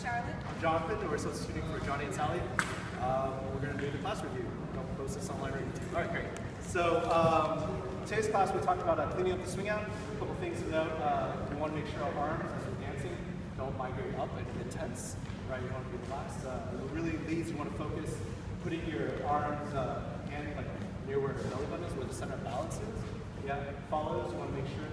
Charlotte. I'm Jonathan, and we're substituting for Johnny and Sally. We're going to do the class review. Don't post this online or YouTube. All right, great. So today's class we talked about cleaning up the swing out. A couple things to note. We want to make sure our arms, as we're dancing, don't migrate up and get tense. Right, you want to be relaxed. Really leads, you want to focus, putting your arms and like near where the belly button is, where the center of balance is. Yeah, follows. You want to make sure.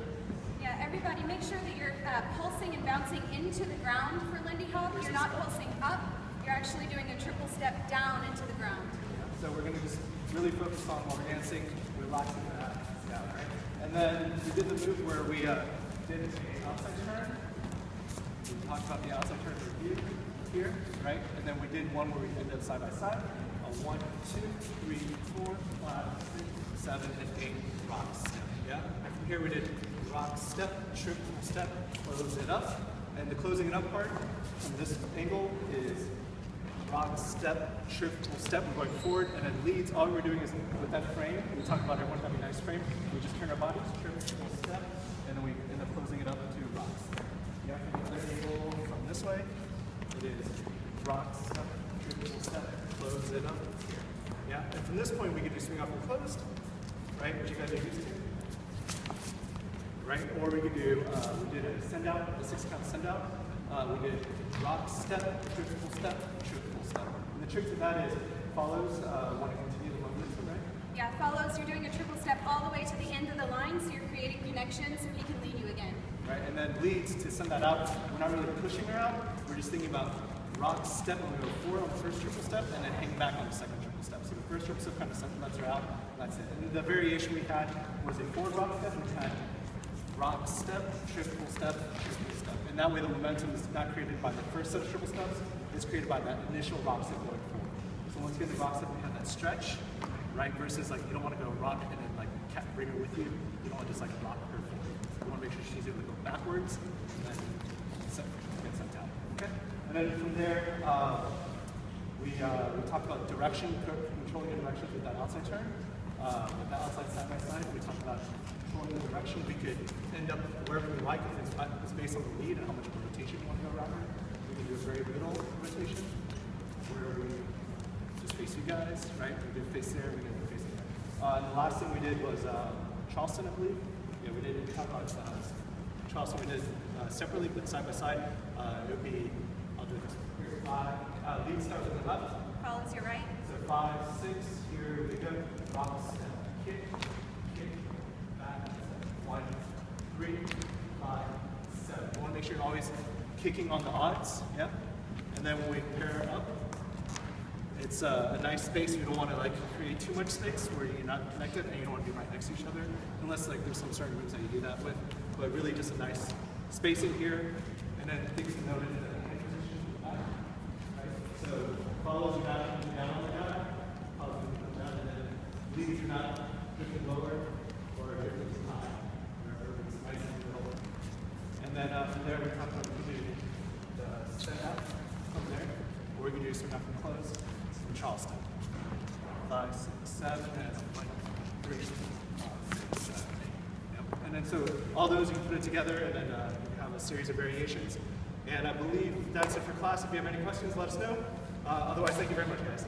Yeah, everybody make sure that you're pulsing and bouncing into the ground for Lindyhop. You're not pulsing up, you're actually doing a triple step down into the ground. Yeah, so we're going to just really focus on while we're dancing, relaxing that down, right? And then we did the move where we did an outside turn. We talked about the outside turn review here, right? And then we did one where we ended side by side. 1, 2, 3, 4, 5, 6, 7, and 8 rock step. Yeah? And from here we did rock step, triple step, close it up. And the closing it up part from this angle is rock step, triple step. We're going forward and then leads. All we're doing is with that frame, we talked about everyone having a nice frame. We just turn our bodies, triple step, and then we end up closing it up to rock step. Yeah, from the other angle from this way, it is rock step, triple step, close it up here. Yeah, and from this point we can do swing off and closed, right, which you guys are used to. Right, or we could do, we did a send out, a 6-count send out. We did rock step, triple step, triple step. And the trick to that is follows, want to continue the momentum, right? Yeah, follows, you're doing a triple step all the way to the end of the line, so you're creating connection so he can lead you again. Right, and then leads to send that out. We're not really pushing her out, we're just thinking about rock step when we go forward on the first triple step and then hang back on the second triple step. So the first triple step kind of lets her out, that's it. And the variation we had was a forward rock step, we had rock step, triple step, triple step. And that way the momentum is not created by the first set of triple steps, it's created by that initial rock step going forward. So once you get the rock step, you have that stretch, right? Versus like you don't want to go rock and then like bring her with you. You don't want to just like rock her forward. You want to make sure she's able to go backwards and then get sent out. Okay? And then from there, we talked about direction, controlling the directions with that outside turn. With that outside side by side, we talked about controlling the direction. We could end up wherever we like if it's based on the lead and how much of a rotation you want to go around her. We can do a very little rotation where we just face you guys, right? We did face there, we did face there. And the last thing we did was Charleston, I believe. Yeah, we did talk about Charleston. We did separately, but side by side. It would be, I'll do this. Here's 5. Lead start with the left. Follows your right. So 5, 6. Here we go. Rock step, kick, back. 1, 3, 5, 7. You want to make sure you're always kicking on the odds. Yeah. And then when we pair up, it's a nice space. You don't want to like create too much space where you're not connected, and you don't want to be right next to each other, unless like there's some certain moves that you do that with. But really, just a nice space in here, and then things to note in the hand position. Right? So follows you down like that. Follows you down, and then leads you not drifting lower or drifting high. Remember, it's nice in the middle. And then from there, we talk about we do the set out from there, or we can do swing out from close. Charleston. 5, 6, 7, and 1, 3, 5, 6, 7, 8. Yep. And then so all those you can put it together and then you have a series of variations. And I believe that's it for class. If you have any questions, let us know. Otherwise, thank you very much, guys.